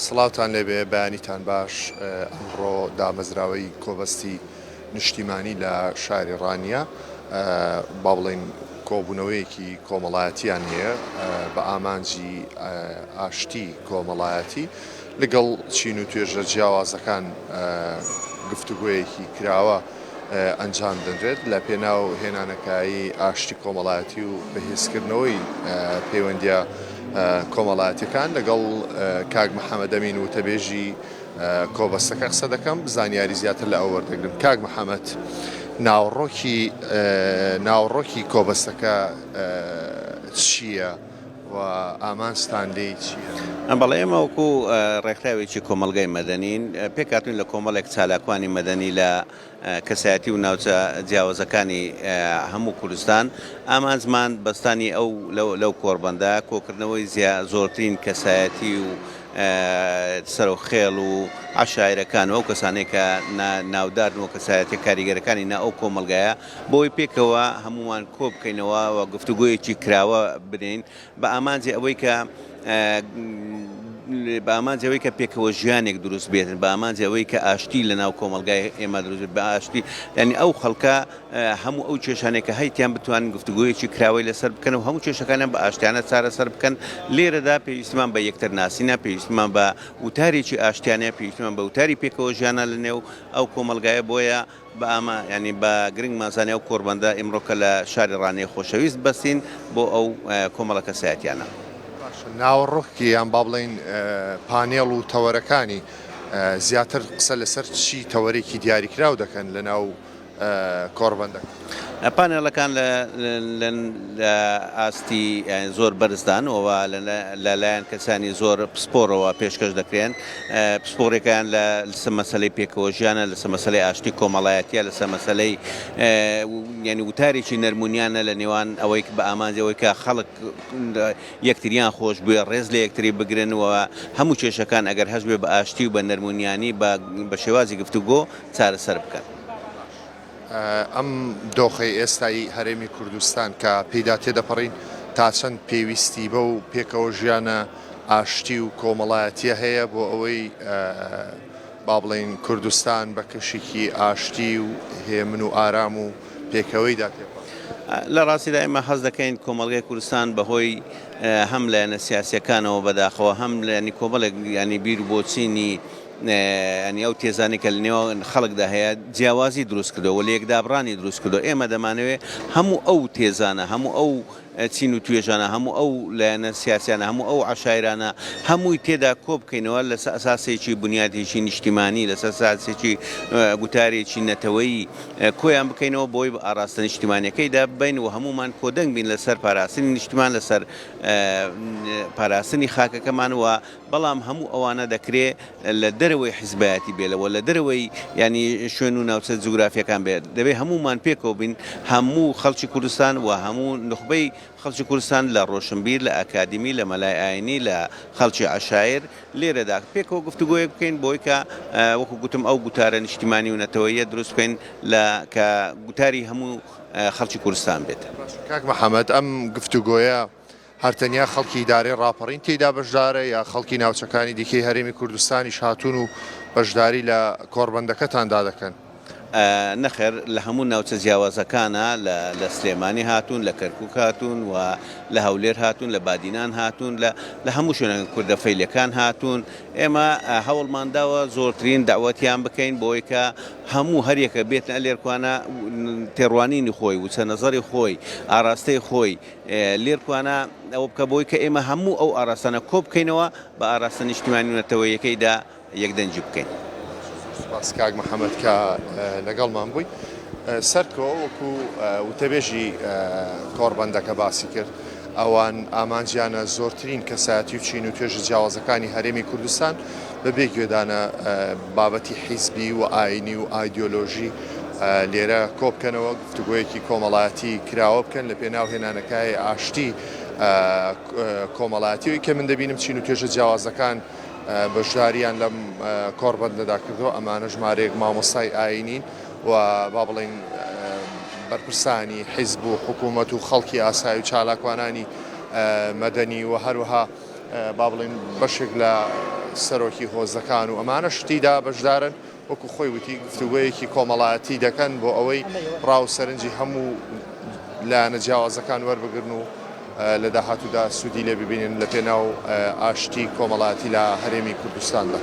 سڵاوتان لێبێ بەیانیتان باش ئەمڕۆ دامەزراوەی کۆبەستی نیشتیمانی لە شاری ڕانیە با بڵێن کۆبوونەوەیەکی کۆمەڵایەتیان هەیە بە ئامانجی ئاشتی کۆمەڵایەتی لەگەڵ چین و توێژە جیاوازەکان گفتوگویەکی کراوە ئەنجام دەدرێت لە پێناو هێنانەکایی ئاشتی کۆمەڵایەتی و بەهێزکردنەوەی پەیوەندیە کۆمەڵایەتەکان لەگەڵ کاک محەممەد ئەمین و تەبێژی کۆبەستەکە قسە دەکەم زانیاری زیاتر لە ئەو وەردەگرم. کاک محەممەد ناوڕۆکی کۆبەستەکە چییە و ئامانجتان لێی چییە؟ بەڵێ ئێمە وەکو ڕێکخراوێکی کۆمەلگای مەدەنین پێکاتون لە کۆمەڵێک چالاکوانی مەدەنی لە کەسایەتی و ناوچە جیاوازەکانی هەموو کوردستان ئامانجمان بەستانی لەو کۆڕبەندە کۆکردنەوەی زۆرترین کەسایەتی و سەرۆخێڵ و عەشایرەکان و ئەو کەسانەی کە ناودارن و کەسایەتی کاریگەرەکانی نا ئەو کۆمەلگایە بۆی پێکەوە هەمومان کۆ بکەینەوە و گفتوگویەکی کراوە بنین بە ئامانجی ئەوەی کە بە ئامانجەوەی کە پێکەوە ژیانێک دروست بێتن بە ئامانجەوەی کە ئاشتی لە ناو کۆمەلگای ئێمە دروست بە ئاشتی ینی ئەو خەڵکە هەموو ئەو کێشانێکە هەیتیان بتوانن گفتوگویەکی کراوەی لەسەر بکەن و هەموو کێشەکانیان بە ئاشتیانە چارەسەر بکەن. لێرەدا پێویستمان بە یەکتر ناسینە، پێویستمان بە وتارێکی ئاشتیانەیە، پێویستمان بە وتاری پێکەوە ژیانە لە نێو ئەو کۆمەلگایە بۆیە بە ئەمە ینی بە گرنگ مازانێ ئەو کۆڕبەندە ئیمڕۆکە لە شاری ڕانێ خۆشەویست بەستین بۆ ئەو کۆمەڵە کەسایەتیانە. ناوەڕۆکی یان با بڵێن پانێڵ و تەوەرەکانی زیاتر قسە لەسەر چی تەوەرێکی دیاریکراو دەکەن لە ناو کۆڕبەندەکە؟ پانێڵەکان لە ئاستی زۆر بەرزدانەوە لەلایەن کەسانی زۆر پسپۆرەوە پێشکەش دەکرێن. پسپۆرەکان لەسەر مەسەلەی پێکەوە ژیانە، لەسەر مەسەلەی ئاشتی کۆمەڵایەتیە، لەسەر مەسەلەی ینی وتارێکی نەرمونیانە لە نێوان ئەوەی بە ئامانجەوەی کە خەڵک یەکتریان خۆش بووە ڕێز لە یەکتری بگرنەوە هەموو کێشەکان ئەگەر هەست بێ بە ئاشتی و بە نەرمونیانی بە شێوازی گفتوگۆ چارەسەر بکەن. ئەم دۆخی ئێستایی هەرێمی کوردستان کە پێدا تێدەپەڕین تا چەند پێویستی بە و پێکەوە ژیانە ئاشتی و کۆمەڵایەتیە هەیە بۆ ئەوەی با بڵێن کوردستان بە کەشێکی ئاشتی و هێمن و ئارام و پێکەوەیدا تێپەڕێت. لە ڕاستیدا ئێمە حەز دەکەین کۆمەڵگەی کوردستان بەهۆی هەم لایەنە سیاسیەکانەوە بەداخەوە هەم ینی کۆمەڵێک ینی بیر بۆچینی ینی ئەو تێزانی کە لە نێوە خەڵکدا هەیە جیاوازی دروست کردەوە لە یەکدابڕانی دروست کردەوە. ئێمە دەمانەوێت هەموو ئەو تێزانە، هەموو ئەو چین و توێژانە، هەموو ئەو لایەنە سیاسیانە، هەموو ئەو عەشایرانە هەمووی تێدا کۆ بکەینەوە لەسەر ئەساسێکی بنیادێکی نیشتیمانی، لەسەر ئەساسێکی گوتارێکی نەتەوەیی کۆیان بکەینەوە بۆی بە ئاراستە نیشتیمانیەکەیدا بین و هەمومان کۆدەنگ بین لەسەر پاراستنی نیشتیمان، لەسەر پاراستنی خاکەکەمان وە. بەڵام هەموو ئەوانە دەکرێت لە دەرەوەی حیزبایەتی بێلەوە لە دەرەوەی ینی شوێن و ناوچە جوگرافیەکان بێت. دەبێت هەمومان پێکەوە بین، هەموو خەڵکی کوردستان و هەموو نخبەی خەڵکی کوردستان لە ڕۆشنبیر، لە ئەکادمی، لە مەلای ئاینی، لە خەڵکی عەشایر لێرەدا پێکەوە گفتوگۆیەک بکەین بۆی کە وەکو گوتم ئەو گوتارە نیشتیمانی و نەتەوەییە دروست بکەین کە گوتاری هەموو خەڵکی کوردستان بێت. کاک محەممەد ئەم گفتوگۆیە هەرتەنیا خەڵکی ئیدارەی ڕاپەڕین تێیدا بەشدارە یا خەڵکی ناوچەکانی دیکەی هەرێمی کوردستانیش هاتوون و بەشداری لە کۆڕبەندەکەتاندا دەکەن؟ نەخێر لە هەموو ناوچە جیاوازەکانە لە سلێمانی هاتوون، لە کەرکووک هاتوون و لە هەولێر هاتوون، لە بادینان هاتوون، لە هەموو شوێنە کوردەفەیلەکان هاتوون. ئێمە هەوڵمانداوە زۆرترین داوەتیان بکەین بۆی کە هەموو هەریەکە بێتن لێرکوانە تێڕوانینی خۆی و چەنەزەری خۆی ئاراستەی خۆی لێرکوانە ئەوە بکە بۆی کە ئێمە هەموو ئەو ئاراستانە کۆ بکەینەوە بە ئاراستە نیشتیمانی و نەتەوەییەکەیدا یەکدەنجی بکەین. سپاس کاک محەممەد کە لەگەڵمان بووی. سەرکەوە وەکو وتەبێژی کۆڕبەندەکە باسی کرد ئەوان ئامانجیانە زۆرترین کەسایەتی و چین و توێژە جیاوازەکانی هەرێمی کوردستان بەبێ گوێدانە بابەتی حیزبی و ئاینی و ئایدۆلۆژی لێرە کۆ بکەنەوە گفتوگویەکی کۆمەڵایەتی کراوە بکەن لە پێناو هێنانەکانی ئاشتی کۆمەڵایەتیەوەی کە من دەبینم چین و توێژە جیاوازەکان بەشداریان لەم کۆڕبەندەدا کردەوە. ئەمانە ژمارەیەک مامۆستای ئاینین و با بڵێن بەرپرسانی حیزب و حکوومەت و خەڵکی ئاسایی و چالاکوانانی مەدەنی و هەروەها با بڵێن بەشێک لە سەرۆکی هۆزەکان و ئەمانە شتیدا بەشدارن وەکو خۆی وتی گفتوگویەکی کۆمەڵایەتی دەکەن بۆ ئەوەی ڕاو سەرنجی هەموو لایەنە جیاوازەکان وەربگرن و لە داهاتوودا سوودی لێ ببینن لە پێناو ئاشتی کۆمەڵایەتی لە هەرێمی کوردستاندا.